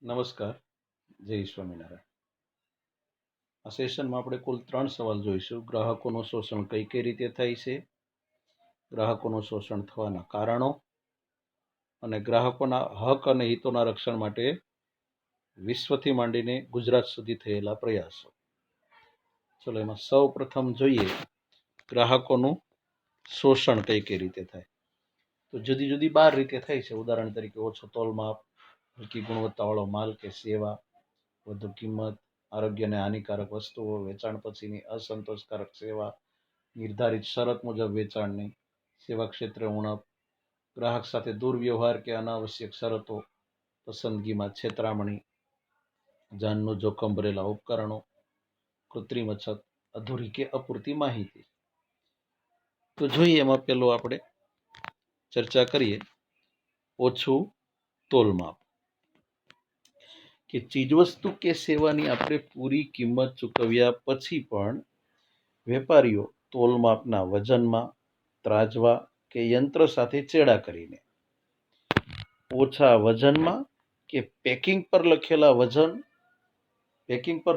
નમસ્કાર. જય સ્વામિનારાયણ. આ સેશનમાં આપણે કુલ 3 સવાલ જોઈશું. ગ્રાહકોનું શોષણ કઈ કઈ રીતે થાય છે, ગ્રાહકોનું શોષણ થવાના કારણો અને ગ્રાહકોના હક અને હિતોના રક્ષણ માટે વિશ્વથી માંડીને ગુજરાત સુધી થયેલા પ્રયાસો. ચલો એમાં સૌ પ્રથમ જોઈએ ગ્રાહકોનું શોષણ કઈ કઈ રીતે થાય. તો જુદી જુદી 12 રીતે થાય છે. ઉદાહરણ તરીકે ઓછો તોલમાપ, હલકી ગુણવત્તાવાળો માલ કે સેવા, વધુ કિંમત, આરોગ્યને હાનિકારક વસ્તુઓ, વેચાણ પછીની અસંતોષકારક સેવા, નિર્ધારિત શરત મુજબ વેચાણની, સેવા ક્ષેત્રે ઉણપ, ગ્રાહક સાથે દુર્વ્યવહાર કે અનાવશ્યક શરતો, પસંદગીમાં છેતરામણી, જાનનું જોખમ ભરેલા ઉપકરણો, કૃત્રિમ અછત, અધૂરી કે અપૂરતી માહિતી. તો જોઈએ એમાં પેલું આપણે ચર્ચા કરીએ ઓછું તોલમાપ. કે ચીજવસ્તુ કે સેવાની આપણે પૂરી કિંમત ચૂકવ્યા પછી પણ વેપારીઓ તોલમાપના વજનમાં, ત્રાજવા કે યંત્ર સાથે ચેડા કરીને ઓછા વજનમાં કે પેકિંગ પર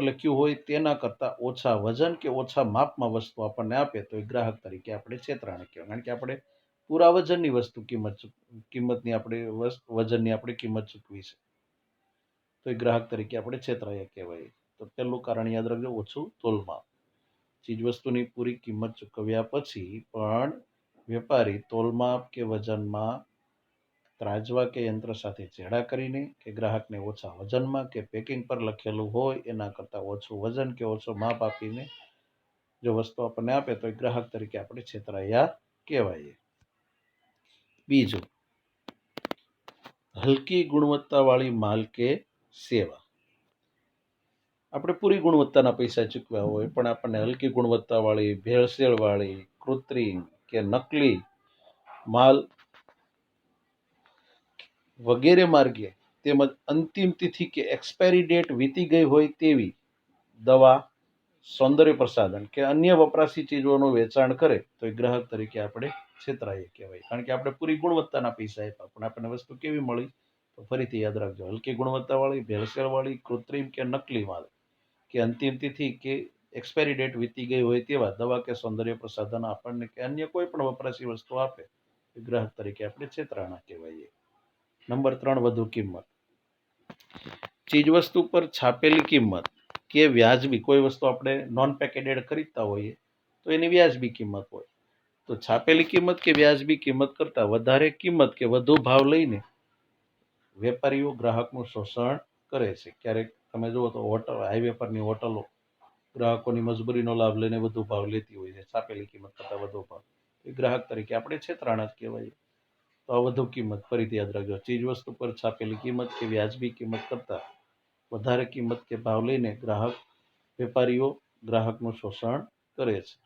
લખ્યું હોય તેના કરતા ઓછા વજન કે ઓછા માપમાં વસ્તુ આપણને આપે તો એ ગ્રાહક તરીકે આપણે છેતરાણ કહેવાય. કારણ કે આપણે પૂરા વજનની વસ્તુ કિંમતની આપણે વજનની આપણે કિંમત ચૂકવી છે, તો એ ગ્રાહક તરીકે આપણે છેતરાયા કહેવાય. તો પહેલું કારણ યાદ રાખજો, ઓછું તોલમાપ. ચીજવસ્તુની પૂરી કિંમત ચૂકવ્યા પછી પણ વેપારી તોલમાપ કે વજનમાં, ત્રાજવા કે યંત્ર સાથે ચેડા કરીને કે ગ્રાહકને ઓછા વજનમાં કે પેકિંગ પર લખેલું હોય એના કરતાં ઓછું વજન કે ઓછું માપ આપીને જો વસ્તુ આપણને આપે તો એ ગ્રાહક તરીકે આપણે છેતરાયા કહેવાય. બીજું, હલકી ગુણવત્તાવાળી માલ કે સેવા. આપણે પૂરી ગુણવત્તાના પૈસા ચૂકવ્યા હોય પણ આપણને હલકી ગુણવત્તાવાળી, ભેળસેળવાળી, કૃત્રિમ કે નકલી માલ વગેરે માર્ગે તેમજ અંતિમ તિથિ કે એક્સપાયરી ડેટ વીતી ગઈ હોય તેવી દવા, સૌંદર્ય પ્રસાધન કે અન્ય વપરાશી ચીજોનું વેચાણ કરે તો એ ગ્રાહક તરીકે આપણે છેતરાઈએ કહેવાય. કારણ કે આપણે પૂરી ગુણવત્તાના પૈસા આપ્યા પણ આપણને વસ્તુ કેવી મળી, તો ફરીથી યાદ રાખજો, હલકી ગુણવત્તાવાળી, ભેળસેળવાળી, કૃત્રિમ કે નકલી માલ કે અંતિમ તિથિ કે એક્સપાયરી ડેટ વીતી ગઈ હોય તેવા દવા કે સૌંદર્ય પ્રસાધન આપણને કે અન્ય કોઈ પણ વપરાશી વસ્તુ આપે એ ગ્રાહક તરીકે આપણે છેતરાણા કહેવાય. નંબર 3, વધુ કિંમત. ચીજવસ્તુ પર છાપેલી કિંમત કે વ્યાજબી, કોઈ વસ્તુ આપણે નોન પેકેટેડ ખરીદતા હોઈએ તો એની વ્યાજબી કિંમત હોય, તો છાપેલી કિંમત કે વ્યાજબી કિંમત કરતા વધારે કિંમત કે વધુ ભાવ લઈને વેપારીઓ ગ્રાહકનું શોષણ કરે છે. ક્યારેક તમે જુઓ તો હાઈવે પરની હોટલો ગ્રાહકોની મજબૂરીનો લાભ લઈને વધુ ભાવ લેતી હોય છે, છાપેલી કિંમત કરતા વધુ ભાવ. એ ગ્રાહક તરીકે આપણે છેતરાણા જ કહેવાય. તો આ વધુ કિંમત ફરીથી યાદ રાખજો, ચીજ વસ્તુ પર છાપેલી કિંમત કે વ્યાજબી કિંમત કરતા વધારે કિંમત કે ભાવ લઈને વેપારીઓ ગ્રાહકનું શોષણ કરે છે.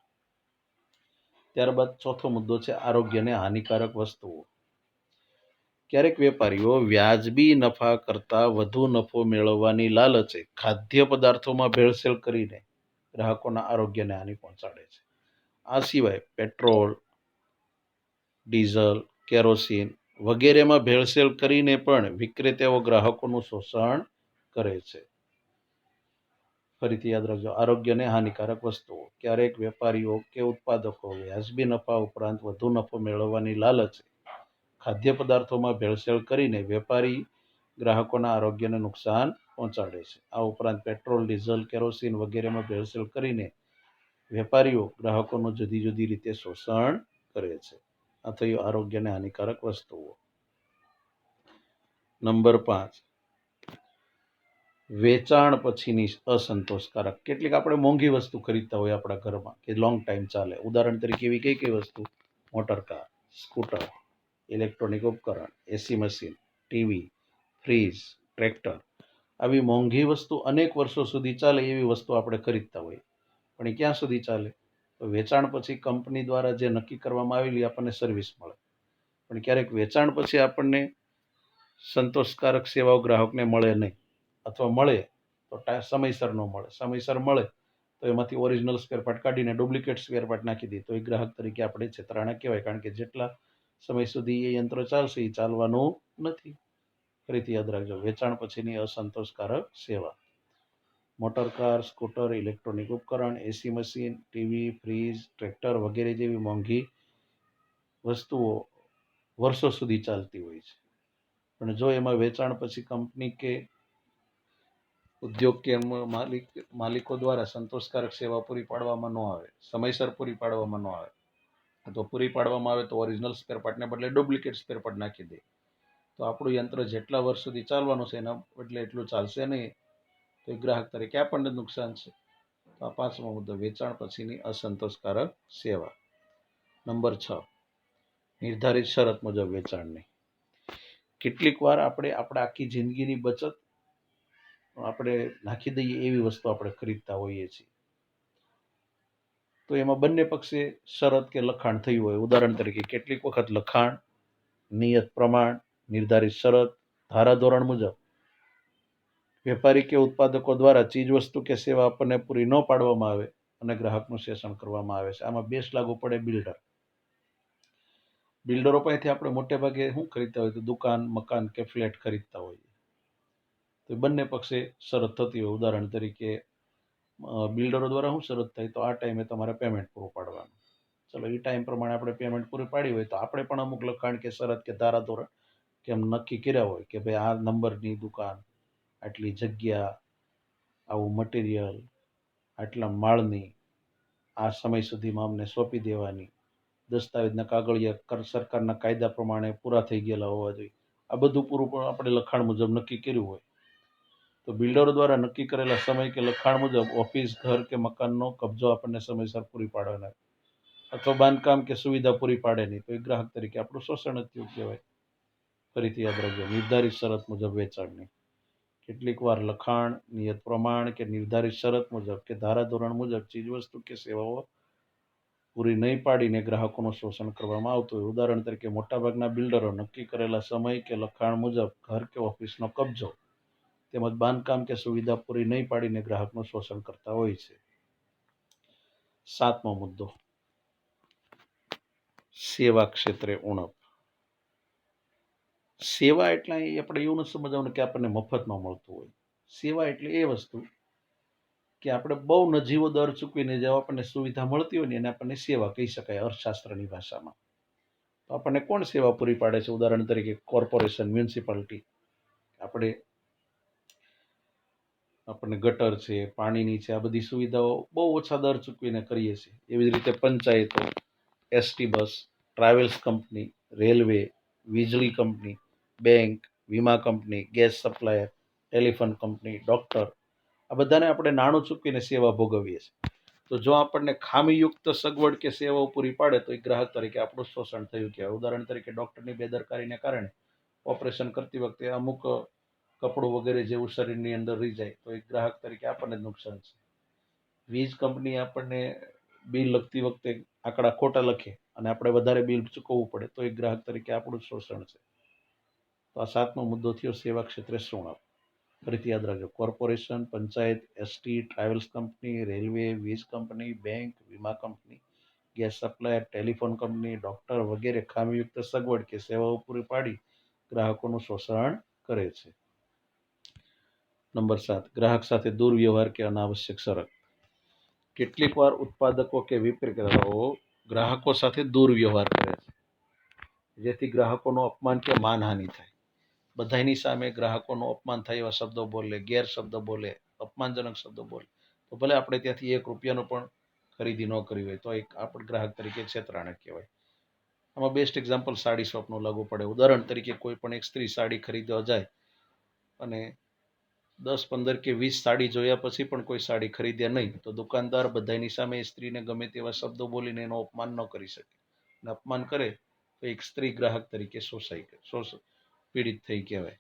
ત્યારબાદ ચોથો મુદ્દો છે આરોગ્યને હાનિકારક વસ્તુઓ. ક્યારેક વેપારીઓ વ્યાજબી નફા કરતા વધુ નફો મેળવવાની લાલચે ખાદ્ય પદાર્થોમાં ભેળસેળ કરીને ગ્રાહકોના આરોગ્યને હાનિ પહોંચાડે છે. આ સિવાય પેટ્રોલ, ડીઝલ, કેરોસીન વગેરેમાં ભેળસેળ કરીને પણ વિક્રેતાઓ ગ્રાહકોનું શોષણ કરે છે. ફરીથી યાદ રાખજો, આરોગ્યને હાનિકારક વસ્તુઓ. ક્યારેક વેપારીઓ કે ઉત્પાદકો વ્યાજબી નફા ઉપરાંત વધુ નફો મેળવવાની લાલચે ખાદ્ય પદાર્થોમાં ભેળસેળ કરીને વેપારી ગ્રાહકોના આરોગ્યને નુકસાન પહોંચાડે છે. આ ઉપરાંત પેટ્રોલ, ડીઝલ, કેરોસીન વગેરેમાં ભેળસેળ કરીને વેપારીઓ ગ્રાહકોનું જુદી જુદી રીતે શોષણ કરે છે. આ થયું આરોગ્યને હાનિકારક વસ્તુઓ. નંબર 5, વેચાણ પછીની અસંતોષકારક. કેટલીક આપણે મોંઘી વસ્તુ ખરીદતા હોય આપણા ઘરમાં કે લોંગ ટાઈમ ચાલે. ઉદાહરણ તરીકે એવી કઈ કઈ વસ્તુ? મોટર કાર, સ્કૂટર, ઇલેક્ટ્રોનિક ઉપકરણ, AC machine, TV, fridge, tractor. આવી મોંઘી વસ્તુ અનેક વર્ષો સુધી ચાલે એવી વસ્તુ આપણે ખરીદતા હોઈએ, પણ એ ક્યાં સુધી ચાલે? તો વેચાણ પછી કંપની દ્વારા જે નક્કી કરવામાં આવેલી આપણને સર્વિસ મળે, પણ ક્યારેક વેચાણ પછી આપણને સંતોષકારક સેવાઓ ગ્રાહકને મળે નહીં, અથવા મળે તો સમયસર ન મળે. સમયસર મળે તો એમાંથી ઓરિજિનલ સ્પેરપાર્ટ કાઢીને ડુપ્લિકેટ સ્પેરપાર્ટ નાખી દે તો એ ગ્રાહક તરીકે આપણે છેતરાણા કહેવાય. કારણ કે જેટલા સમય સુધી એ યંત્ર ચાલશે એ ચાલવાનું નથી. ફરીથી યાદ રાખજો, વેચાણ પછીની અસંતોષકારક સેવા. મોટર કાર, સ્કૂટર, ઇલેક્ટ્રોનિક ઉપકરણ, AC machine, TV, fridge, tractor વગેરે જેવી મોંઘી વસ્તુઓ વર્ષો સુધી ચાલતી હોય છે, પણ જો એમાં વેચાણ પછી કંપની કે ઉદ્યોગ કે માલિકો દ્વારા સંતોષકારક સેવા પૂરી પાડવામાં ન આવે, સમયસર પૂરી પાડવામાં ન આવે, તો પૂરી પાડવામાં આવે તો ઓરિજિનલ સ્પેર પાર્ટને બદલે ડુપ્લિકેટ સ્પેર પાર્ટ નાખી દે, તો આપણું યંત્ર જેટલા વર્ષ સુધી ચાલવાનું છે એના બદલે એટલું ચાલશે નહીં, તો એ ગ્રાહક તરીકે આપણને નુકસાન છે. તો આ 5મો મુદ્દો, વેચાણ પછીની અસંતોષકારક સેવા. નંબર 6, નિર્ધારિત શરત મુજબ વેચાણની. કેટલીક વાર આપણે આપણા આખી જિંદગીની બચત આપણે નાખી દઈએ એવી વસ્તુ આપણે ખરીદતા હોઈએ છીએ, તો એમાં બંને પક્ષે શરત કે લખાણ થયું હોય. ઉદાહરણ તરીકે કેટલીક વખત લખાણ, નિયત પ્રમાણ, નિર્ધારિત શરત, ધારાધોરણ મુજબ વેપારી કે ઉત્પાદકો દ્વારા ચીજવસ્તુ કે સેવા આપણને પૂરી ન પાડવામાં આવે અને ગ્રાહકનું શોષણ કરવામાં આવે છે. આમાં બેસ્ટ લાગુ પડે બિલ્ડર. બિલ્ડરો પાસેથી આપણે મોટે ભાગે શું ખરીદતા હોય, તો દુકાન, મકાન કે ફ્લેટ ખરીદતા હોઈએ, તો બંને પક્ષે શરત થતી હોય. ઉદાહરણ તરીકે બિલ્ડરો દ્વારા શું શરત થાય, તો આ ટાઈમે તમારે પેમેન્ટ પૂરું પાડવાનું. ચલો, એ ટાઈમ પ્રમાણે આપણે પેમેન્ટ પૂરી પાડી હોય તો આપણે પણ અમુક લખાણ કે શરત કે ધારાધોરણ કે એમ નક્કી કર્યા હોય કે ભાઈ આ નંબરની દુકાન, આટલી જગ્યા, આવું મટીરિયલ, આટલા માળની, આ સમય સુધીમાં અમને સોંપી દેવાની, દસ્તાવેજના કાગળિયા સરકારના કાયદા પ્રમાણે પૂરા થઈ ગયેલા હોવા જોઈએ. આ બધું પૂરું પણ આપણે લખાણ મુજબ નક્કી કર્યું હોય, તો બિલ્ડરો દ્વારા નક્કી કરેલા સમય કે લખાણ મુજબ ઓફિસ, ઘર કે મકાનનો કબજો આપણને સમયસર પૂરી પાડવાના અથવા બાંધકામ કે સુવિધા પૂરી પાડે નહીં, તો એ ગ્રાહક તરીકે આપણું શોષણ જ થયું કહેવાય. ફરીથી યાદ રાખજો, નિર્ધારિત શરત મુજબ વેચાણની. કેટલીક વાર લખાણ, નિયત પ્રમાણ કે નિર્ધારિત શરત મુજબ કે ધારાધોરણ મુજબ ચીજવસ્તુ કે સેવાઓ પૂરી નહીં પાડીને ગ્રાહકોનું શોષણ કરવામાં આવતું હોય. ઉદાહરણ તરીકે મોટાભાગના બિલ્ડરો નક્કી કરેલા સમય કે લખાણ મુજબ ઘર કે ઓફિસનો કબજો તેમજ બાંધકામ કે સુવિધા પૂરી નહીં પાડીને ગ્રાહકનું શોષણ કરતા હોય છે. 7મો મુદ્દો, સેવા ક્ષેત્રે ઉણપ. સેવા એટલે આપણે એવું નથી સમજવાનું કે આપણને મફતમાં મળતું હોય. સેવા એટલે એ વસ્તુ કે આપણે બહુ નજીવો દર ચૂકવીને જે આપણને સુવિધા મળતી હોય ને એને આપણને સેવા કહી શકાય અર્થશાસ્ત્રની ભાષામાં. તો આપણને કોણ સેવા પૂરી પાડે છે? ઉદાહરણ તરીકે કોર્પોરેશન, મ્યુનિસિપાલિટી, આપણને ગટર છે, પાણીની છે, આ બધી સુવિધાઓ બહુ ઓછા દર ચૂકવીને કરીએ છીએ. એવી જ રીતે પંચાયતો, ST bus, travels company, railway, વીજળી કંપની, બેંક, વીમા company, gas supplier, telephone company, doctor, આ બધાને આપણે નાણું ચૂકવીને સેવા ભોગવીએ છીએ. તો જો આપણને ખામીયુક્ત સગવડ કે સેવાઓ પૂરી પાડે તો એ ગ્રાહક તરીકે આપણું શોષણ થયું કહેવાય. ઉદાહરણ તરીકે ડોક્ટરની બેદરકારીને કારણે ઓપરેશન કરતી વખતે અમુક કપડું વગેરે જેવું શરીરની અંદર રહી જાય તો એક ગ્રાહક તરીકે આપણને જ નુકસાન છે. વીજ કંપની આપણને બિલ લખતી વખતે આંકડા ખોટા લખે અને આપણે વધારે બિલ ચૂકવવું પડે તો એક ગ્રાહક તરીકે આપણું જ શોષણ છે. તો આ 7મો મુદ્દો થયો સેવા ક્ષેત્રે ઉણપ. ફરીથી યાદ રાખજો, corporation, panchayat, ST, travels company, railway, વીજ કંપની, બેંક, વીમા company, gas supplier, telephone company, doctor વગેરે ખામીયુક્ત સગવડ કે સેવાઓ પૂરી પાડી ગ્રાહકોનું શોષણ કરે છે. નંબર 7, ગ્રાહક સાથે દુર્વ્યવહાર કે અનાવશ્યક શરત. કેટલીક વાર ઉત્પાદકો કે વિક્રેતાઓ ગ્રાહકો સાથે દુર્વ્યવહાર કરે છે, જેથી ગ્રાહકોનું અપમાન કે માનહાનિ થાય. બધાની સામે ગ્રાહકોનું અપમાન થાય એવા શબ્દો બોલે, ગેરશબ્દો બોલે, અપમાનજનક શબ્દો બોલે, તો ભલે આપણે ત્યાંથી ₹1 પણ ખરીદી ન કરી હોય તો એક આપણે ગ્રાહક તરીકે છેતરાણ કહેવાય. આમાં બેસ્ટ એક્ઝામ્પલ સાડી શોપનું લાગુ પડે. ઉદાહરણ તરીકે કોઈ પણ એક સ્ત્રી સાડી ખરીદવા જાય અને 10, 15 કે 20 સાડી જોયા પછી પણ કોઈ સાડી ખરીદ્યા નહીં, તો દુકાનદાર બધાની સામે એ સ્ત્રીને ગમે તેવા શબ્દો બોલીને એનો અપમાન ન કરી શકે. અને અપમાન કરે તો એક સ્ત્રી ગ્રાહક તરીકે પીડિત થઈ કહેવાય.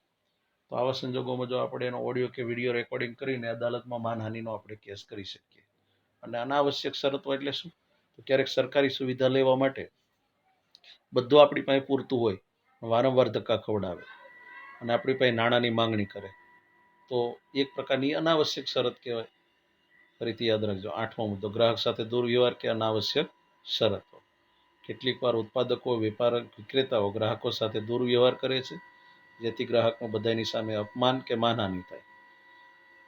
તો આવા સંજોગોમાં જો આપણે એનો ઓડિયો કે વિડીયો રેકોર્ડિંગ કરીને અદાલતમાં માનહાનિનો આપણે કેસ કરી શકીએ. અને અનાવશ્યક શરતો એટલે શું? તો ક્યારેક સરકારી સુવિધા લેવા માટે બધું આપણી પાસે પૂરતું હોય, વારંવાર ધક્કા ખવડાવે અને આપણી પાસે નાણાંની માંગણી કરે, તો એક પ્રકારની અનાવશ્યક શરત કહેવાય. ફરીથી યાદ રાખજો, 8મો મુદ્દો, ગ્રાહક સાથે દુર્વ્યવહાર કે અનાવશ્યક શરતો. કેટલીક વાર ઉત્પાદકો, વિક્રેતાઓ ગ્રાહકો સાથે દુર્વ્યવહાર કરે છે, જેથી ગ્રાહકનું બધાની સામે અપમાન કે માનહાનિ થાય.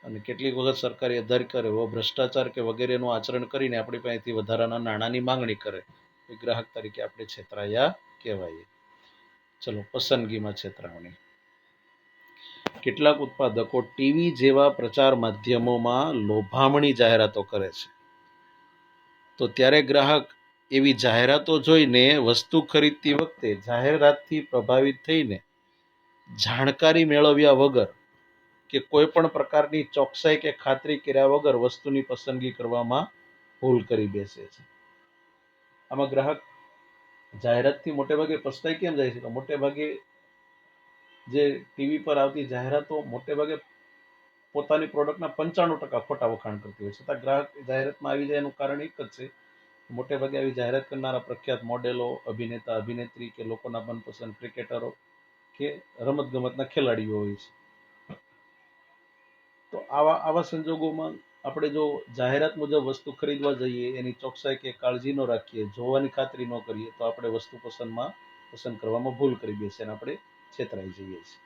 અને કેટલીક વખત સરકારી અધિકારીઓ એવો ભ્રષ્ટાચાર કે વગેરેનું આચરણ કરીને આપણી પાસેથી વધારાના નાણાંની માંગણી કરે, એ ગ્રાહક તરીકે આપણે છેતરાયા કહેવાય. ચલો, પસંદગીમાં છેતરામણી. કેટલાક ઉત્પાદકો ટીવી જેવા પ્રચાર માધ્યમોમાં લોભામણી જાહેરાતો કરે છે. તો ત્યારે ગ્રાહક એવી જાહેરાતો જોઈને વસ્તુ ખરીદતી વખતે જાહેરાતથી પ્રભાવિત થઈને જાણકારી મેળવ્યા વગર કે કોઈ પણ પ્રકારની ચોકસાઈ કે ખાતરી કર્યા વગર વસ્તુની પસંદગી કરવામાં ભૂલ કરી બેસે છે. આમાં ગ્રાહક જાહેરાતથી મોટે ભાગે પસ્તાઈ કેમ જાય છે? તો મોટે ભાગે જે ટીવી પર આવતી જાહેરાતો મોટે ભાગે પોતાની પ્રોડક્ટના 95% ખોટા વખાણ કરતી હોય છે, છતાં ગ્રાહક જાહેરાતમાં આવી જાય એનું કારણ એક જ છે. મોટે ભાગે આવી જાહેરાત કરનારા પ્રખ્યાત મોડેલો, અભિનેતા, અભિનેત્રી કે લોકોના મનપસંદ ક્રિકેટરો કે રમતગમતના ખેલાડીઓ હોય છે. તો આવા સંજોગોમાં આપણે જો જાહેરાત મુજબ વસ્તુ ખરીદવા જઈએ, એની ચોકસાઈ કે કાળજી ન રાખીએ, જોવાની ખાતરી ન કરીએ, તો આપણે વસ્તુ પસંદ કરવામાં ભૂલ કરી બેસીએ અને આપણે છેતરાઈ જઈએ છીએ.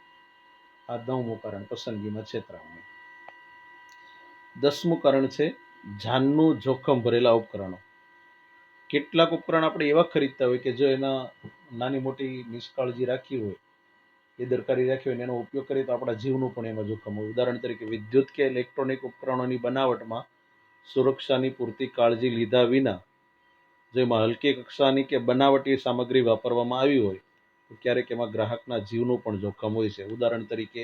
આ 9મું કારણ, પસંદગીમાં છેતરામણી. 10મું કારણ છે જાનનું જોખમ ભરેલા ઉપકરણો. કેટલાક ઉપકરણ આપણે એવા ખરીદતા હોય કે જો એના નાની મોટી નિષ્કાળજી રાખી હોય, બેદરકારી રાખી હોય, એનો ઉપયોગ કરીએ તો આપણા જીવનું પણ એમાં જોખમ હોય. ઉદાહરણ તરીકે વિદ્યુત કે ઇલેક્ટ્રોનિક ઉપકરણોની બનાવટમાં સુરક્ષાની પૂરતી કાળજી લીધા વિના જો એમાં હલકી કક્ષાની કે બનાવટી સામગ્રી વાપરવામાં આવી હોય તો ક્યારેક એમાં ગ્રાહકના જીવનું પણ જોખમ હોય છે. ઉદાહરણ તરીકે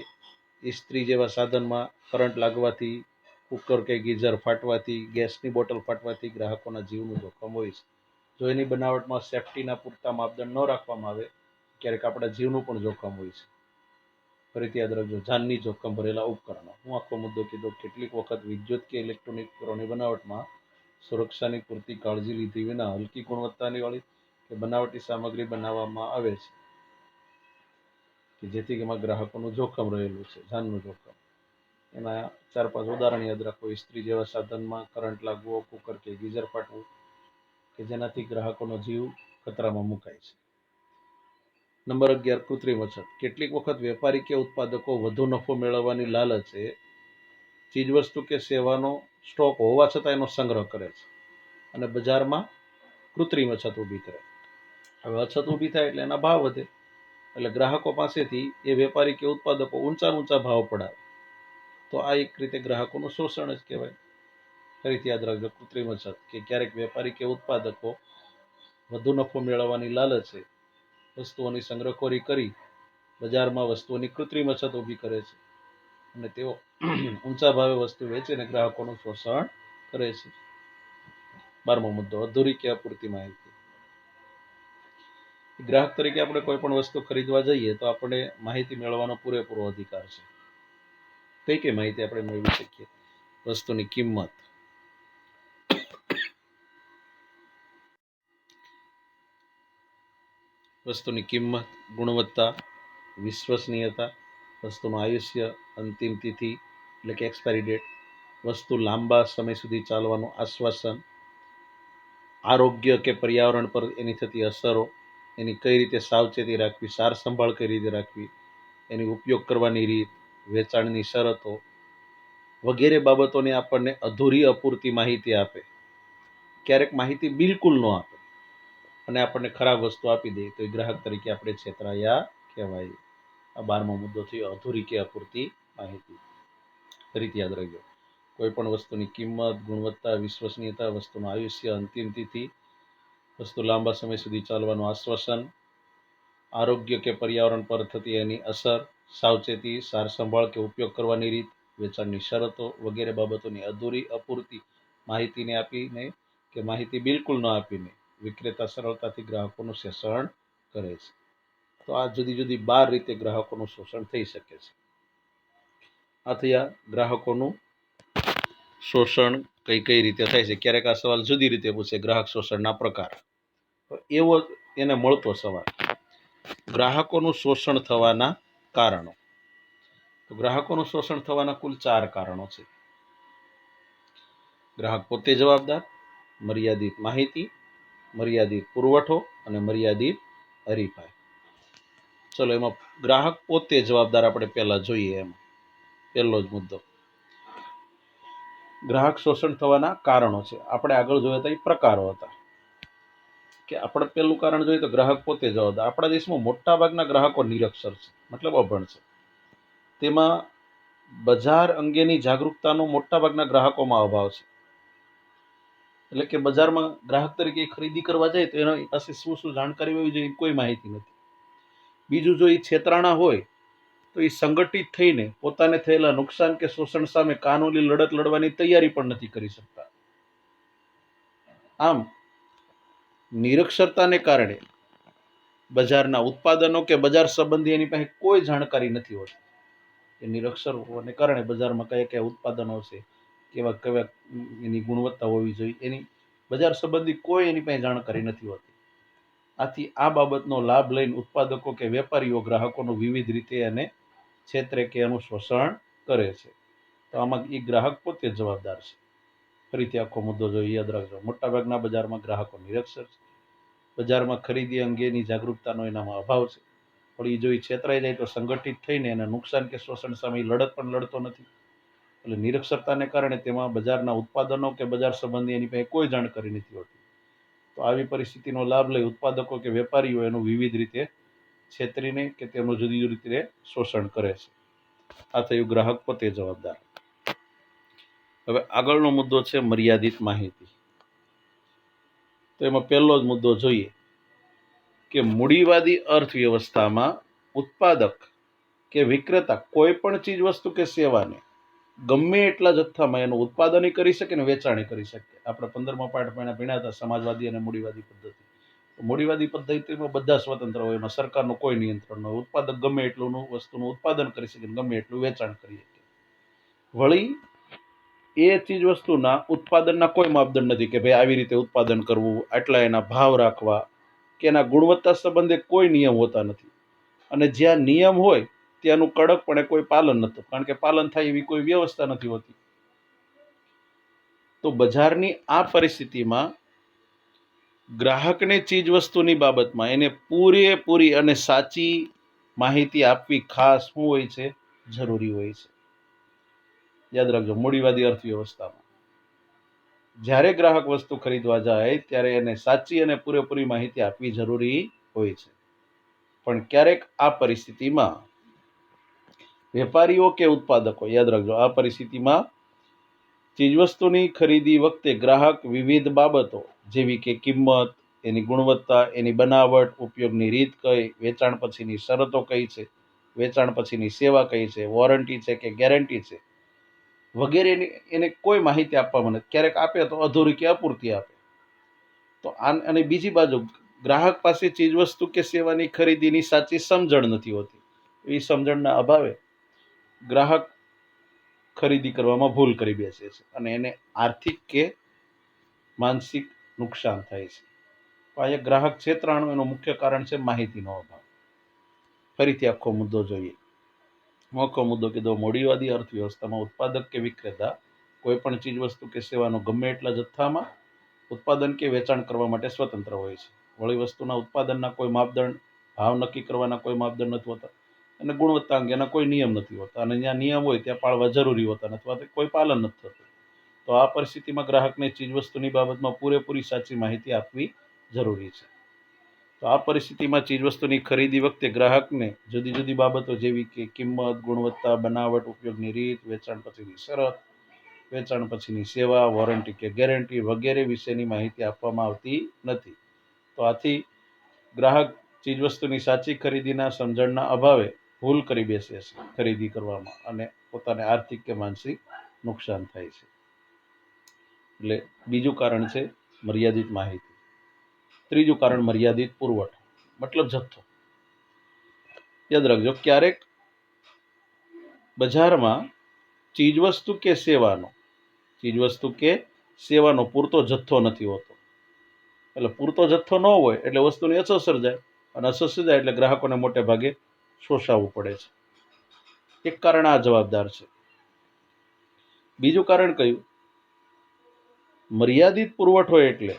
ઇસ્ત્રી જેવા સાધનમાં કરંટ લાગવાથી, કુકર કે ગીઝર ફાટવાથી, ગેસની બોટલ ફાટવાથી ગ્રાહકોના જીવનું જોખમ હોય છે. જો એની બનાવટમાં સેફટીના પૂરતા માપદંડ ન રાખવામાં આવે, ક્યારેક આપણા જીવનું પણ જોખમ હોય છે. ફરીથી યાદ રાખજો, જાનની જોખમ ભરેલા ઉપકરણો. હું આખો મુદ્દો કીધો. કેટલીક વખત વિદ્યુત કે ઇલેક્ટ્રોનિક ઉપકરણોની બનાવટમાં સુરક્ષાની પૂરતી કાળજી લીધી વિના હલકી ગુણવત્તાની વાળી કે બનાવટી સામગ્રી બનાવવામાં આવે છે કે જેથી એમાં ગ્રાહકોનું જોખમ રહેલું છે, જાનનું જોખમ. એના 4-5 ઉદાહરણ યાદ રાખો. ઇસ્ત્રી જેવા સાધનમાં કરંટ લાગવો, કુકર કે ગીઝર ફાટવું કે જેનાથી ગ્રાહકોનો જીવ ખતરામાં મુકાય છે. નંબર 11, કૃત્રિમ અછત. કેટલીક વખત વેપારી કે ઉત્પાદકો વધુ નફો મેળવવાની લાલચે ચીજવસ્તુ કે સેવાનો સ્ટોક હોવા છતાં એનો સંગ્રહ કરે છે અને બજારમાં કૃત્રિમ અછત ઊભી કરે. હવે અછત ઊભી થાય એટલે એના ભાવ વધે, એટલે ગ્રાહકો પાસેથી એ વેપારી કે ઉત્પાદકો ઊંચા ભાવ પડાવે. તો આ એક રીતે ગ્રાહકોનું શોષણ જ કહેવાય. ફરીથી યાદ રાખજો, કૃત્રિમ અછત કે ક્યારેક વેપારી કે ઉત્પાદકો વધુ નફો મેળવવાની લાલચે વસ્તુઓની સંગ્રહખોરી કરી બજારમાં વસ્તુઓની કૃત્રિમ અછત ઊભી કરે છે અને તેઓ ઊંચા ભાવે વસ્તુ વેચીને ગ્રાહકોનું શોષણ કરે છે. 12મો મુદ્દો, અધૂરી કે અપૂરતી માહિતી. ગ્રાહક તરીકે આપણે કોઈ પણ વસ્તુ ખરીદવા જઈએ તો આપણે માહિતી મેળવવાનો પૂરેપૂરો અધિકાર છે. કઈ માહિતી આપણે મેળવી શકીએ? વસ્તુની કિંમત, ગુણવત્તા, વિશ્વસનીયતા, વસ્તુનું આયુષ્ય, અંતિમ તિથિ એટલે કે એક્સપાયરી ડેટ, વસ્તુ લાંબા સમય સુધી ચાલવાનું આશ્વાસન, આરોગ્ય કે પર્યાવરણ પર એની થતી અસરો, એની કઈ રીતે સાવચેતી રાખવી, સાર સંભાળ કઈ રીતે રાખવી, એની ઉપયોગ કરવાની રીત, વેચાણની શરતો વગેરે બાબતોની આપણને અધૂરી અપૂરતી માહિતી આપે. ક્યારેક માહિતી બિલકુલ ન આપે અને આપણને ખરાબ વસ્તુ આપી દે તો એ ગ્રાહક તરીકે આપણે છેતરાયા કહેવાય. આ 12મો મુદ્દો થયો, અધૂરી કે અપૂરતી માહિતી. ફરીથી યાદ રાખજો, કોઈ પણ વસ્તુની કિંમત, ગુણવત્તા, વિશ્વસનીયતા, વસ્તુનું આયુષ્ય, અંતિમ તિથિ, વસ્તુ લાંબા સમય સુધી ચાલવાનું આશ્વાસન, આરોગ્ય કે પર્યાવરણ પર થતી એની અસર, સાવચેતી, સાર સંભાળ કે ઉપયોગ કરવાની રીત, વેચાણની શરતો વગેરે બાબતોની અધૂરી અપૂરતી માહિતીને આપીને કે માહિતી બિલકુલ ન આપીને વિક્રેતા સરળતાથી ગ્રાહકોનું શોષણ કરે છે. તો આ જુદી જુદી 12 રીતે ગ્રાહકોનું શોષણ થઈ શકે છે. આ થયા ગ્રાહકોનું શોષણ કઈ રીતે થાય છે. ક્યારેક આ સવાલ જુદી રીતે પૂછે, ગ્રાહક શોષણના પ્રકાર. તો એવો એને મળતો સવાલ, ગ્રાહકોનું શોષણ થવાના કારણો. તો ગ્રાહકોનું શોષણ થવાના કુલ 4 કારણો છે. ગ્રાહક પોતે જવાબદાર, મર્યાદિત માહિતી, મર્યાદિત પુરવઠો અને મર્યાદિત હરીફાઈ. ચલો એમાં ગ્રાહક પોતે જવાબદાર આપણે પહેલા જોઈએ. એમાં પહેલો જ મુદ્દો ગ્રાહક શોષણ થવાના કારણો છે. આપણે આગળ જોયા હતા એ પ્રકારો હતા કે આપણે પહેલું કારણ જોઈએ તો ગ્રાહક પોતે જવાબદાર. આપણા દેશમાં મોટા ભાગના ગ્રાહકો નિરક્ષર છે, મતલબ અભણ છે. તેમાં બજાર અંગેની જાગૃતતાનો મોટા ભાગના ગ્રાહકોમાં અભાવ છે. એટલે કે બજારમાં ગ્રાહક તરીકે ખરીદી કરવા જાય તો એના પાસે શું શું જાણકારી હોવી જોઈએ કોઈ માહિતી નથી. બીજું, જો એ છેતરાણા હોય તો એ સંગઠિત થઈને પોતાને થયેલા નુકસાન કે શોષણ સામે કાનૂની લડત લડવાની તૈયારી પણ નથી કરી શકતા. આમ નિરક્ષરતાને કારણે બજારના ઉત્પાદનો કે બજાર સંબંધી એની પાસે કોઈ જાણકારી નથી હોતી. એ નિરક્ષર હોવાને કારણે બજારમાં કયા કયા ઉત્પાદનો છે, કેવા કેવા એની ગુણવત્તા હોવી જોઈએ, એની બજાર સંબંધી કોઈ એની પાસે જાણકારી નથી હોતી. આથી આ બાબતનો લાભ લઈને ઉત્પાદકો કે વેપારીઓ ગ્રાહકોનું વિવિધ રીતે એને છેતરે કે એનું શોષણ કરે છે. તો આમાં એ ગ્રાહક પોતે જવાબદાર છે. ફરીથી આખો મુદ્દો જોઈએ, યાદ રાખજો. મોટાભાગના બજારમાં ગ્રાહકો નિરક્ષર છે. બજારમાં ખરીદી અંગેની જાગૃતતાનો એનામાં અભાવ છે. પણ એ જો એ છેતરાઈ જાય તો સંગઠિત થઈને એને નુકસાન કે શોષણ સામે લડત પણ લડતો નથી. એટલે નિરક્ષરતાને કારણે તેમાં બજારના ઉત્પાદનો કે બજાર સંબંધી એની પાસે કોઈ જાણકારી નથી હોતી. તો આવી પરિસ્થિતિનો લાભ લઈ ઉત્પાદકો કે વેપારીઓ એનું વિવિધ રીતે છેતરીને કે તેમનું જુદી જુદી રીતે શોષણ કરે છે. આ થયું ગ્રાહક પોતે જવાબદાર. હવે આગળનો મુદ્દો છે મર્યાદિત માહિતી. તો એમાં પહેલો જ મુદ્દો જોઈએ કે મૂડીવાદી અર્થવ્યવસ્થામાં ઉત્પાદક કે વિક્રેતા કોઈ પણ ચીજ વસ્તુ કે સેવાને ગમે એટલા જથ્થામાં એનું ઉત્પાદન કરી શકે ને વેચાણ કરી શકે. આપણે 15મા પાઠ ભણ્યા હતા સમાજવાદી અને મૂડીવાદી પદ્ધતિ. મૂડીવાદી પદ્ધતિમાં બધા સ્વતંત્ર હોય, એમાં સરકારનું કોઈ નિયંત્રણ ન હોય. ઉત્પાદક ગમે એટલું વસ્તુનું ઉત્પાદન કરી શકે, ગમે એટલું વેચાણ કરી શકે. વળી એ ચીજ વસ્તુના ઉત્પાદનના કોઈ માપદંડ નથી કે ભાઈ આવી રીતે ઉત્પાદન કરવું, આટલા એના ભાવ રાખવા કે એના ગુણવત્તા સંબંધે કોઈ નિયમ હોતા નથી. અને જ્યાં નિયમ હોય ત્યાંનું કડકપણે કોઈ પાલન નથી, કારણ કે પાલન થાય એવી કોઈ વ્યવસ્થા નથી હોતી. તો બજારની આ પરિસ્થિતિમાં ગ્રાહકને ચીજ વસ્તુની બાબતમાં એને પૂરેપૂરી અને સાચી માહિતી આપવી ખાસ શું હોય છે, જરૂરી હોય છે. યાદ રાખજો, મૂડીવાદી અર્થવ્યવસ્થામાં જ્યારે ગ્રાહક વસ્તુ ખરીદવા જાય ત્યારે એને સાચી અને પૂરેપૂરી માહિતી આપવી જરૂરી હોય છે. પણ ક્યારેક આ પરિસ્થિતિમાં વેપારીઓ કે ઉત્પાદકો, યાદ રાખજો, આ પરિસ્થિતિમાં ચીજવસ્તુની ખરીદી વખતે ગ્રાહક વિવિધ બાબતો જેવી કે કિંમત, એની ગુણવત્તા, એની બનાવટ, ઉપયોગની રીત કઈ, વેચાણ પછીની શરતો કઈ છે, વેચાણ પછીની સેવા કઈ છે, વોરંટી છે કે ગેરંટી છે વગેરે એને કોઈ માહિતી આપવામાં નથી. ક્યારેક આપે તો અધૂરી કે અપૂરતી આપે. તો અને બીજી બાજુ ગ્રાહક પાસે ચીજવસ્તુ કે સેવાની ખરીદીની સાચી સમજણ નથી હોતી. એ સમજણના અભાવે ગ્રાહક ખરીદી કરવામાં ભૂલ કરી બેસે છે અને એને આર્થિક કે માનસિક નુકસાન થાય છે. તો અહીંયા ગ્રાહક છેતરાણું એનું મુખ્ય કારણ છે માહિતીનો અભાવ. ફરીથી આખો મુદ્દો જોઈએ. આખો મુદ્દો કીધો, મૂડીવાદી અર્થવ્યવસ્થામાં ઉત્પાદક કે વિક્રેતા કોઈ પણ ચીજ વસ્તુ કે સેવાનું ગમે એટલા જથ્થામાં ઉત્પાદન કે વેચાણ કરવા માટે સ્વતંત્ર હોય છે. વળી વસ્તુના ઉત્પાદનના કોઈ માપદંડ, ભાવ નક્કી કરવાના કોઈ માપદંડ નથી હોતા અને ગુણવત્તા અંગેના કોઈ નિયમ નથી હોતા. અને જ્યાં નિયમ હોય ત્યાં પાળવા જરૂરી હોતા નથી અથવા કોઈ પાલન નથી થતું. તો આ પરિસ્થિતિમાં ગ્રાહકને ચીજવસ્તુની બાબતમાં પૂરેપૂરી સાચી માહિતી આપવી જરૂરી છે. તો આ પરિસ્થિતિમાં ચીજવસ્તુની ખરીદી વખતે ગ્રાહકને જુદી જુદી બાબતો જેવી કે કિંમત, ગુણવત્તા, બનાવટ, ઉપયોગની રીત, વેચાણ પછીની શરત, વેચાણ પછીની સેવા, વોરંટી કે ગેરંટી વગેરે વિશેની માહિતી આપવામાં આવતી નથી. તો આથી ગ્રાહક ચીજવસ્તુની સાચી ખરીદીના સમજણના અભાવે ભૂલ કરી બેસે છે ખરીદી કરવામાં અને પોતાને આર્થિક કે માનસિક નુકસાન થાય છે. એટલે બીજું કારણ છે મર્યાદિત માહિતી. ત્રીજું કારણ મર્યાદિત પુરવઠો, મતલબ જથ્થો. યાદ રાખજો, ક્યારેક બજારમાં ચીજવસ્તુ કે સેવાનો પૂરતો જથ્થો નથી હોતો. એટલે પૂરતો જથ્થો ન હોય એટલે વસ્તુની અછત સર્જાય અને અછત સર્જાય એટલે ગ્રાહકોને મોટે ભાગે શોષાવવું પડે છે. એક કારણ આ જવાબદાર છે. બીજું કારણ કયું? મર્યાદિત પુરવઠો એટલે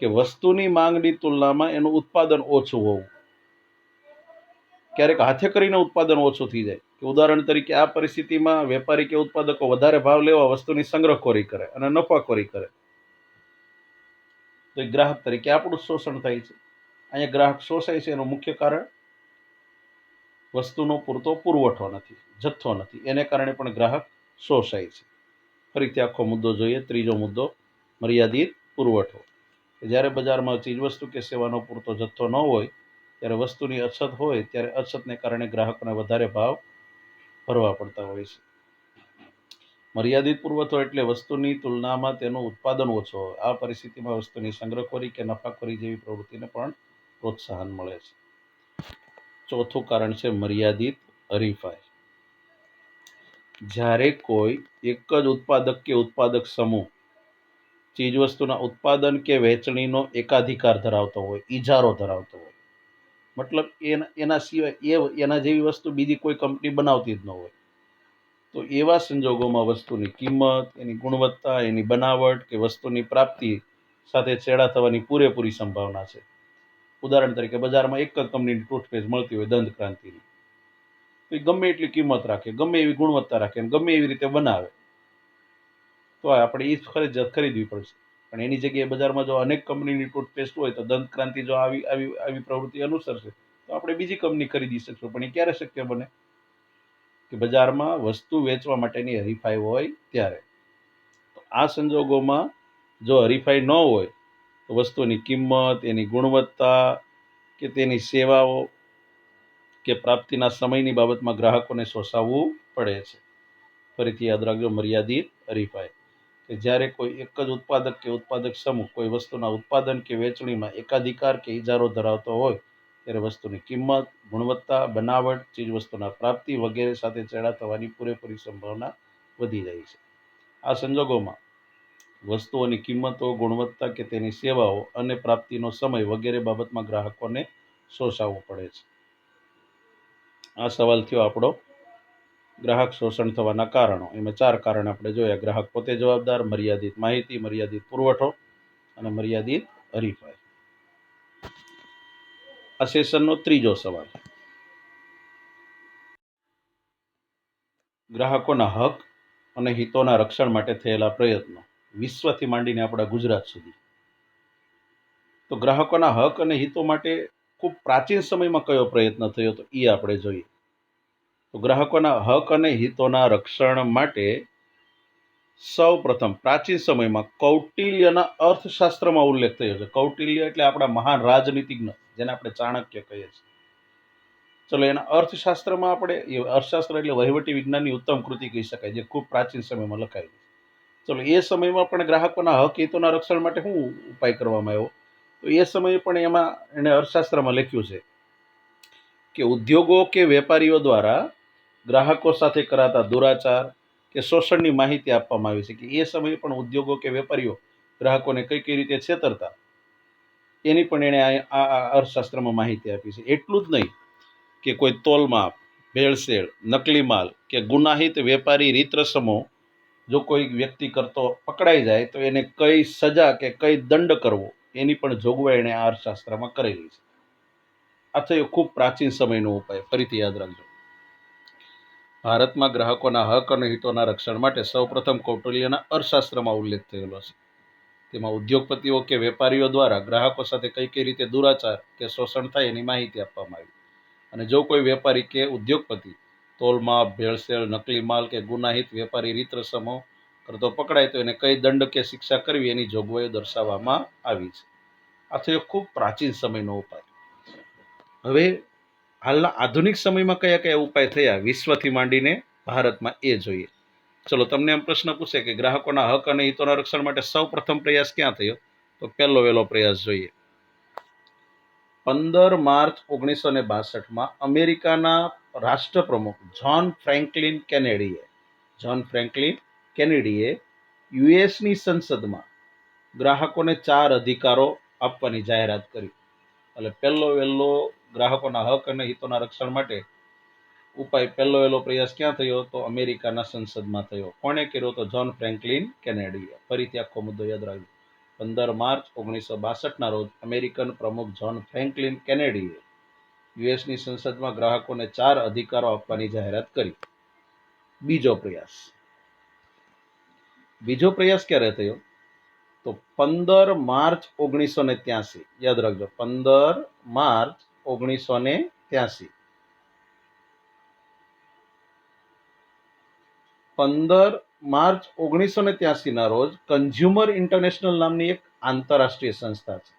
કે વસ્તુની માંગની તુલનામાં એનું ઉત્પાદન ઓછું હોવું. ક્યારેક હાથે કરીને ઉત્પાદન ઓછું થઈ જાય કે ઉદાહરણ તરીકે આ પરિસ્થિતિમાં વેપારી કે ઉત્પાદકો વધારે ભાવ લેવા વસ્તુની સંગ્રહખોરી કરે અને નફાખોરી કરે, તો એ ગ્રાહક તરીકે આપણું શોષણ થાય છે. અહીંયા ગ્રાહક શોષાય છે એનું મુખ્ય કારણ વસ્તુનો પૂરતો પુરવઠો નથી, જથ્થો નથી, એને કારણે પણ ગ્રાહક શોષાય છે. ફરીથી આખો મુદ્દો જોઈએ. ત્રીજો મુદ્દો મર્યાદિત પુરવઠો. જ્યારે બજારમાં ચીજવસ્તુ કે સેવાનો પૂરતો જથ્થો ન હોય, ત્યારે વસ્તુની અછત હોય, ત્યારે અછતને કારણે ગ્રાહકોને વધારે ભાવ ભરવા પડતા હોય છે. મર્યાદિત પુરવઠો એટલે વસ્તુની તુલનામાં તેનું ઉત્પાદન ઓછો હોય. આ પરિસ્થિતિમાં વસ્તુની સંગ્રહખોરી કે નફાખોરી જેવી પ્રવૃત્તિને પણ પ્રોત્સાહન મળે છે. ચોથું કારણ છે મર્યાદિત હરીફાઈ. જ્યારે કોઈ એક જ ઉત્પાદક કે ઉત્પાદક સમૂહ ચીજવસ્તુના ઉત્પાદન કે વહેંચણીનો એકાધિકાર ધરાવતો હોય, ઇજારો ધરાવતો હોય, મતલબ એના સિવાય એના જેવી વસ્તુ બીજી કોઈ કંપની બનાવતી જ ન હોય, તો એવા સંજોગોમાં વસ્તુની કિંમત, એની ગુણવત્તા, એની બનાવટ કે વસ્તુની પ્રાપ્તિ સાથે ચેડા થવાની પૂરેપૂરી સંભાવના છે. ઉદાહરણ તરીકે બજારમાં એક જ કંપનીની ટૂથપેસ્ટ મળતી હોય, દંત ક્રાંતિની, તો એ ગમે એટલી કિંમત રાખે, ગમે એવી ગુણવત્તા રાખે, ગમે એવી રીતે બનાવે, તો આપણે એ ફરજિયાત ખરીદવી પડશે. પણ એની જગ્યાએ બજારમાં જો અનેક કંપનીની ટૂથપેસ્ટ હોય, તો દંત ક્રાંતિ જો આવી પ્રવૃત્તિ અનુસરશે, તો આપણે બીજી કંપની ખરીદી શકશું. પણ એ ક્યારે શક્ય બને? કે બજારમાં વસ્તુ વેચવા માટેની હરીફાઈ હોય ત્યારે. તો આ સંજોગોમાં જો હરીફાઈ ન હોય, તો વસ્તુની કિંમત, એની ગુણવત્તા કે તેની સેવાઓ કે પ્રાપ્તિના સમયની બાબતમાં ગ્રાહકોને શોષાવવું પડે છે. ફરીથી યાદ રાખજો, મર્યાદિત હરીફાઈ કે જ્યારે કોઈ એક જ ઉત્પાદક કે ઉત્પાદક સમૂહ કોઈ વસ્તુના ઉત્પાદન કે વેચણીમાં એકાધિકાર કે ઇજારો ધરાવતો હોય, ત્યારે વસ્તુની કિંમત, ગુણવત્તા, બનાવટ, ચીજવસ્તુના પ્રાપ્તિ વગેરે સાથે ચેડા થવાની પૂરેપૂરી સંભાવના વધી જાય છે. આ સંજોગોમાં વસ્તુઓની કિંમતો, ગુણવત્તા કે તેની સેવાઓ અને પ્રાપ્તિનો સમય વગેરે બાબતમાં ગ્રાહકોને શોષાવવું પડે છે. આ સવાલ થયો આપણો ગ્રાહક શોષણ થવાના કારણો. એમાં 4 કારણ આપણે જોયા. ગ્રાહક પોતે જવાબદાર, મર્યાદિત માહિતી, મર્યાદિત પુરવઠો અને મર્યાદિત હરીફાઈ. આ સેશનનો ત્રીજો સવાલ, ગ્રાહકોના હક અને હિતોના રક્ષણ માટે થયેલા પ્રયત્નો, વિશ્વથી માંડીને આપણા ગુજરાત સુધી. તો ગ્રાહકોના હક અને હિતો માટે ખૂબ પ્રાચીન સમયમાં કયો પ્રયત્ન થયો હતો એ આપણે જોઈએ. તો ગ્રાહકોના હક અને હિતોના રક્ષણ માટે સૌ પ્રથમ પ્રાચીન સમયમાં કૌટિલ્યના અર્થશાસ્ત્રમાં ઉલ્લેખ થયો છે. કૌટિલ્ય એટલે આપણા મહાન રાજનીતિજ્ઞ, જેને આપણે ચાણક્ય કહીએ છીએ. ચલો, એના અર્થશાસ્ત્રમાં આપણે, અર્થશાસ્ત્ર એટલે વહીવટી વિજ્ઞાનની ઉત્તમ કૃતિ કહી શકાય, જે ખૂબ પ્રાચીન સમયમાં લખાયેલી. ચલો, એ સમયમાં પણ ગ્રાહકોના હક હિતોના રક્ષણ માટે શું ઉપાય કરવામાં આવ્યો? તો એ સમયે પણ એમાં એને અર્થશાસ્ત્રમાં લખ્યું છે કે ઉદ્યોગો કે વેપારીઓ દ્વારા ગ્રાહકો સાથે કરાતા દુરાચાર કે શોષણની માહિતી આપવામાં આવી છે. કે એ સમયે પણ ઉદ્યોગો કે વેપારીઓ ગ્રાહકોને કઈ કઈ રીતે છેતરતા, એની પણ એણે આ અર્થશાસ્ત્રમાં માહિતી આપી છે. એટલું જ નહીં કે કોઈ તોલમાપ, ભેળસેળ, નકલી માલ કે ગુનાહિત વેપારી રીત રસમો જો કોઈ વ્યક્તિ કરતો પકડાઈ જાય, તો એને કઈ સજા કે કઈ દંડ કરવો, એની પણ જોગવાઈ એણે આ અર્થશાસ્ત્રમાં કરેલી છે. આ થયો ખૂબ પ્રાચીન સમયનો ઉપાય. ફરીથી યાદ રાખજો, ભારતમાં ગ્રાહકોના હક અને હિતોના રક્ષણ માટે સૌપ્રથમ કૌટિલ્યના અર્થશાસ્ત્રમાં ઉલ્લેખ થયેલો છે. તેમાં ઉદ્યોગપતિઓ કે વેપારીઓ દ્વારા ગ્રાહકો સાથે કઈ કઈ રીતે દુરાચાર કે શોષણ થાય એની માહિતી આપવામાં આવી. અને જો કોઈ વેપારી કે ઉદ્યોગપતિ તોલમાપ, ભેળસેળ, નકલી માલ કે ગુનાહિત વેપારી રીત રસમો કરતો પકડાય, તો એને કઈ દંડ કે શિક્ષા કરવી, એની જોગવાઈઓ દર્શાવવામાં આવી છે. આ થયો ખૂબ પ્રાચીન સમયનો ઉપાય. હવે હાલના આધુનિક સમયમાં કયા કયા ઉપાય થયા વિશ્વથી માંડીને ભારતમાં, એ જોઈએ. ચલો, તમને એમ પ્રશ્ન પૂછે કે ગ્રાહકોના હક અને હિતોના રક્ષણ માટે સૌ પ્રથમ પ્રયાસ ક્યાં થયો? તો પહેલો વહેલો પ્રયાસ જોઈએ. 15 માર્ચ 1962માં અમેરિકાના રાષ્ટ્રપ્રમુખ જ્હોન ફ્રેન્કલિન કેનેડીએ યુએસની સંસદમાં ગ્રાહકોને 4 અધિકારો આપવાની જાહેરાત કરી. એટલે પહેલો વહેલો ગ્રાહકોના હક અને હિતોના રક્ષણ માટે ઉપાય, પહેલો વહેલો પ્રયાસ ક્યાં થયો? તો અમેરિકાના સંસદમાં થયો. કોણે કર્યો? તો જ્હોન ફ્રેન્કલિન કેનેડીએ. ફરીથી આખો મુદ્દો યાદ રાખજો. 15 માર્ચ 1962ના રોજ અમેરિકન પ્રમુખ જ્હોન ફ્રેન્કલિન કેનેડીએ યુએસની સંસદમાં ગ્રાહકોને 4 અધિકારો આપવાની જાહેરાત કરી. બીજો પ્રયાસ ક્યારે થયો? તો 15 માર્ચ 1983. યાદ રાખજો, 15 માર્ચ 1983. 15 માર્ચ 1983 ના રોજ કન્ઝ્યુમર ઇન્ટરનેશનલ નામની એક આંતરરાષ્ટ્રીય સંસ્થા છે.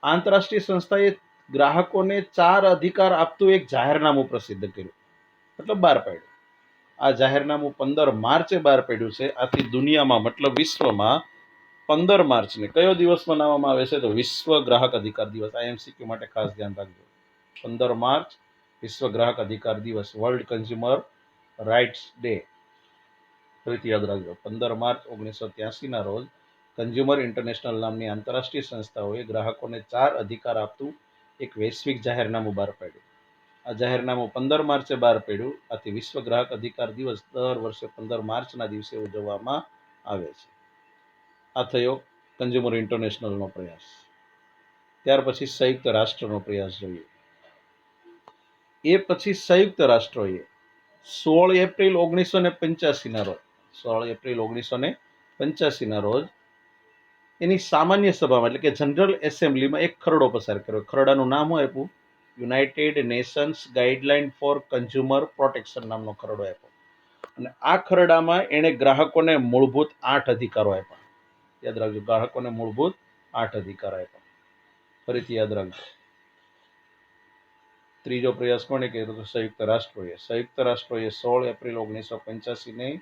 આંતરરાષ્ટ્રીય સંસ્થાએ ગ્રાહકોને 4 અધિકાર આપતું એક જાહેરનામું પ્રસિદ્ધ કર્યું, મતલબ બહાર પાડ્યું. આ જાહેરનામું 15 માર્ચે બહાર પાડ્યું છે. આથી દુનિયામાં, મતલબ વિશ્વમાં 15 માર્ચને કયો દિવસ મનાવવામાં આવે છે? તો વિશ્વ ગ્રાહક અધિકાર દિવસ. IMCQ માટે ખાસ ધ્યાન રાખજો. 15 માર્ચ વિશ્વ ગ્રાહક અધિકાર દિવસ, વર્લ્ડ કન્ઝ્યુમર રાઇટ્સ ડે. ફરીથી યાદ રાખજો, 15 માર્ચ 1983 ના રોજ કન્ઝ્યુમર ઇન્ટરનેશનલ નામની આંતરરાષ્ટ્રીય સંસ્થાઓએ ગ્રાહકોને 4 અધિકાર આપતું એક વૈશ્વિક જાહેરનામું બહાર પાડ્યું. આ જાહેરનામું 15 માર્ચે બહાર પાડ્યું. આથી વિશ્વ ગ્રાહક અધિકાર દિવસ દર વર્ષે 15 માર્ચના દિવસે ઉજવવામાં આવે છે. આ થયો કન્ઝ્યુમર ઇન્ટરનેશનલનો પ્રયાસ. ત્યાર પછી સંયુક્ત રાષ્ટ્રનો પ્રયાસ જોઈએ. એ પછી સંયુક્ત રાષ્ટ્રોએ 16 એપ્રિલ 1985 ના રોજ 16 એપ્રિલ 1985 ના રોજ એની સામાન્ય સભામાં, એટલે કે જનરલ એસેમ્બલીમાં એક ખરડો પસાર કર્યો. ખરડાનું નામ શું આપ્યું? United Nations guideline for consumer protection નામનો ખરડો આપ્યો. અને આ ખરડામાં એણે ગ્રાહકોને મૂળભૂત 8 અધિકારો આપ્યા. યાદ રાખજો, ગ્રાહકોને મૂળભૂત 8 અધિકારો આપ્યા. ફરીથી યાદ રાખજો. ત્રીજો પ્રયાસ કોણે કર્યો? તો સંયુક્ત રાષ્ટ્રોએ. સંયુક્ત રાષ્ટ્રોએ 16 એપ્રિલ 1985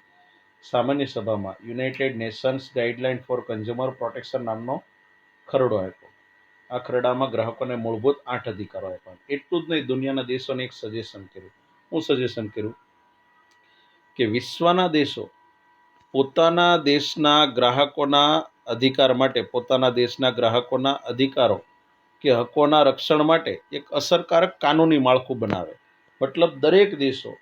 સામાન્ય સભામાં United Nations guideline for consumer protection નામનો ખરડો આપ્યો. આ ખરડામાં ગ્રાહકોને મૂળભૂત 8 અધિકારો આપ્યા. એટલું જ નહીં, દુનિયાના દેશોને એક સજેશન કર્યું. હું સજેશન કર્યું કે વિશ્વના દેશો પોતાના દેશના ગ્રાહકોના અધિકાર માટે, પોતાના દેશના ગ્રાહકોના અધિકારો કે હકોના રક્ષણ માટે એક અસરકારક કાનૂની માળખું બનાવે. મતલબ દરેક દેશો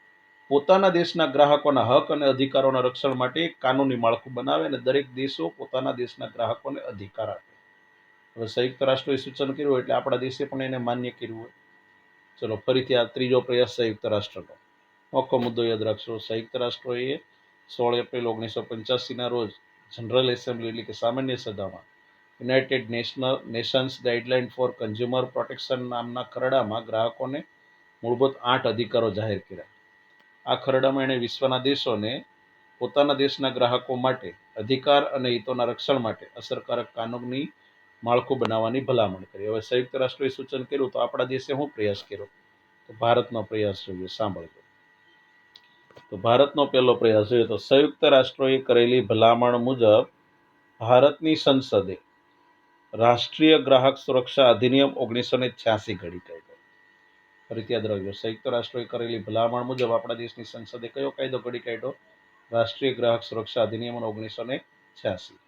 પોતાના દેશના ગ્રાહકોના હક અને અધિકારોના રક્ષણ માટે એક કાનૂની માળખું બનાવે અને દરેક દેશો પોતાના દેશના ગ્રાહકોને અધિકાર આપે. હવે સંયુક્ત રાષ્ટ્રોએ સૂચન કર્યું એટલે આપણા દેશે પણ એને માન્ય કર્યું હોય. ચલો ફરીથી આ ત્રીજો પ્રયાસ સંયુક્ત રાષ્ટ્રનો. મોકો મુદ્દો યાદ રાખશો. સંયુક્ત રાષ્ટ્રોએ 16 એપ્રિલ 1985 ના રોજ જનરલ એસેમ્બલી, એટલે કે સામાન્ય સભામાં United Nations guideline for consumer protection નામના ખરડામાં ગ્રાહકોને મૂળભૂત 8 અધિકારો જાહેર કર્યા. આ ખરડામાં એણે વિશ્વના દેશોને પોતાના દેશના ગ્રાહકો માટે અધિકાર અને હિતોના રક્ષણ માટે અસરકારક કાનૂની માળખું બનાવવાની ભલામણ કરી. હવે સંયુક્ત રાષ્ટ્રોએ સૂચન કર્યું તો આપણા દેશે શું પ્રયાસ કર્યો? તો ભારતનો પ્રયાસ જોઈએ. સાંભળજો. તો ભારતનો પહેલો પ્રયાસ જોઈએ તો સંયુક્ત રાષ્ટ્રોએ કરેલી ભલામણ મુજબ ભારતની સંસદે રાષ્ટ્રીય ગ્રાહક સુરક્ષા અધિનિયમ 1986 ઘડી કાઢ્યો. ફરીથી યાદ રાખજો, સંયુક્ત રાષ્ટ્રોએ કરેલી ભલામણ મુજબ આપણા દેશની સંસદે કયો કાયદો ઘડી કાઢ્યો? રાષ્ટ્રીય ગ્રાહક સુરક્ષા અધિનિયમ 1986.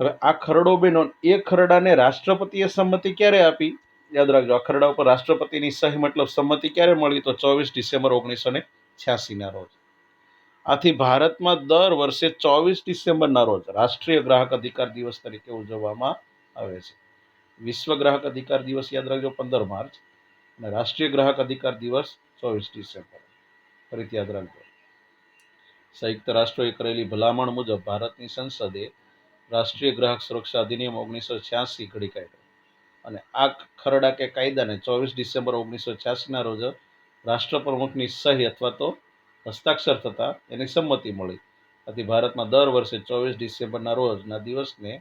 હવે આ ખરડો બન્યો. એ ખરડાને રાષ્ટ્રપતિએ સંમતિ ક્યારે આપી? યાદ રાખજો, આ ખરડા ઉપર રાષ્ટ્રપતિની સહી, મતલબ સંમતિ ક્યારે મળી? તો 24 ડિસેમ્બર 1986 ના રોજ. આથી ભારતમાં દર વર્ષે 24 ડિસેમ્બરના રોજ રાષ્ટ્રીય ગ્રાહક અધિકાર દિવસ તરીકે ઉજવવામાં આવે છે. વિશ્વ ગ્રાહક અધિકાર દિવસ યાદ રાખજો 15 માર્ચ, અને રાષ્ટ્રીય ગ્રાહક અધિકાર દિવસ 24 ડિસેમ્બર. ફરીથી યાદ રાખજો. સંયુક્ત રાષ્ટ્રોએ કરેલી ભલામણ મુજબ ભારતની સંસદે રાષ્ટ્રીય ગ્રાહક સુરક્ષા અધિનિયમ 1986 ઘડી કાઢ્યો. અને આ ખરડા કે કાયદાને 24 ડિસેમ્બર 1986 ના રોજ રાષ્ટ્રપ્રમુખની સહી અથવા તો હસ્તાક્ષર થતા એની સંમતિ મળી. આથી ભારતમાં દર વર્ષે 24 ડિસેમ્બરના રોજના દિવસને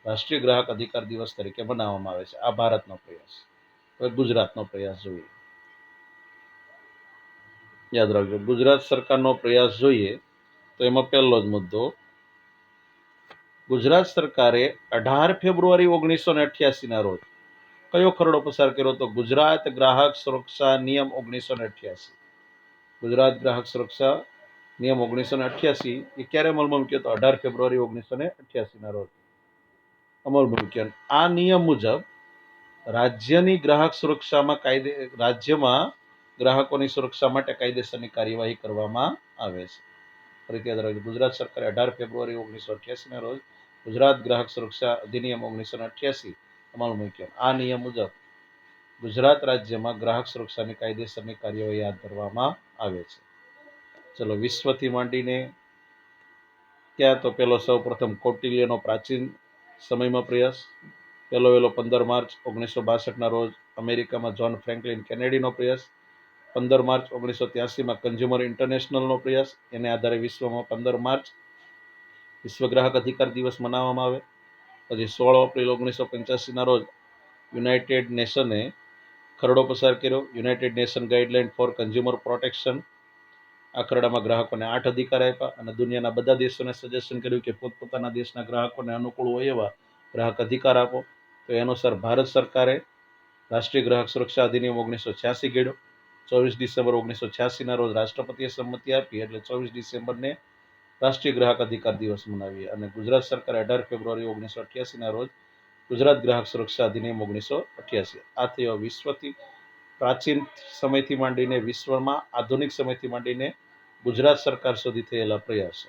રાષ્ટ્રીય ગ્રાહક અધિકાર દિવસ તરીકે મનાવવામાં આવે છે. આ ભારતનો પ્રયાસ. હવે ગુજરાતનો પ્રયાસ જોઈએ. યાદ રાખજો, ગુજરાત સરકારનો પ્રયાસ જોઈએ તો એમાં પહેલો જ મુદ્દો, ગુજરાત સરકારે 18 ફેબ્રુઆરી 1988 ના રોજ કયો ખરડો પસાર કર્યો? તો ગુજરાત ગ્રાહક સુરક્ષા નિયમ 1988. ગુજરાત ગ્રાહક સુરક્ષા નિયમ 1988 એ ક્યારે અમલમાં મૂક્યો? તો 18 ફેબ્રુઆરી 1988 ના રોજ અમલમાં મૂક્યો. આ નિયમ મુજબ રાજ્યની ગ્રાહક સુરક્ષામાં રાજ્યમાં ગ્રાહકોની સુરક્ષા માટે કાયદેસરની કાર્યવાહી કરવામાં આવે છે. ફરીથી યાદ રાખજો, ગુજરાત સરકારે 18 ફેબ્રુઆરી 1988 ના રોજ ગુજરાત ગ્રાહક સુરક્ષા અધિનિયમ 1988 અમલમાં મૂક્યો. આ નિયમ મુજબ ગુજરાત રાજ્યમાં ગ્રાહક સુરક્ષાની કાયદેસરની કાર્યવાહી હાથ ધરવામાં આવે છે. ચલો, વિશ્વથી માંડીને ક્યાં તો પેલો સૌ પ્રથમ કૌટિલ્યનો પ્રાચીન સમયમાં પ્રયાસ. પહેલો 15 માર્ચ 1962 રોજ અમેરિકામાં જ્હોન ફ્રેન્કલિન કેનેડીનો પ્રયાસ. 15 માર્ચ 1983માં કન્ઝ્યુમર ઇન્ટરનેશનલનો પ્રયાસ. એને આધારે વિશ્વમાં 15 માર્ચ વિશ્વ ગ્રાહક અધિકાર દિવસ મનાવવામાં આવે. પછી 16 એપ્રિલ 1985ના રોજ યુનાઇટેડ નેશને ખરડો પસાર કર્યો, United Nation guideline for consumer protection. આ ખરડામાં ગ્રાહકોને 8 અધિકાર આપ્યા અને દુનિયાના બધા દેશોને સજેશન કર્યું કે પોતપોતાના દેશના ગ્રાહકોને અનુકૂળ હોય એવા ગ્રાહક અધિકાર આપો. તો એ અનુસાર ભારત સરકારે રાષ્ટ્રીય ગ્રાહક સુરક્ષા અધિનિયમ 1986 ઘડ્યો. 24 ડિસેમ્બર 1986ના રોજ રાષ્ટ્રપતિએ સંમતિ આપી, એટલે 24 ડિસેમ્બરને રાષ્ટ્રીય ગ્રાહક અધિકાર દિવસ મનાવીએ. અને ગુજરાત સરકારે 18 ફેબ્રુઆરી 1988ના રોજ ગુજરાત ગ્રાહક સુરક્ષા અધિનિયમ 1988. આ થયો વિશ્વથી પ્રાચીન સમયથી માંડીને વિશ્વમાં આધુનિક સમયથી માંડીને ગુજરાત સરકાર સુધી થયેલા પ્રયાસો.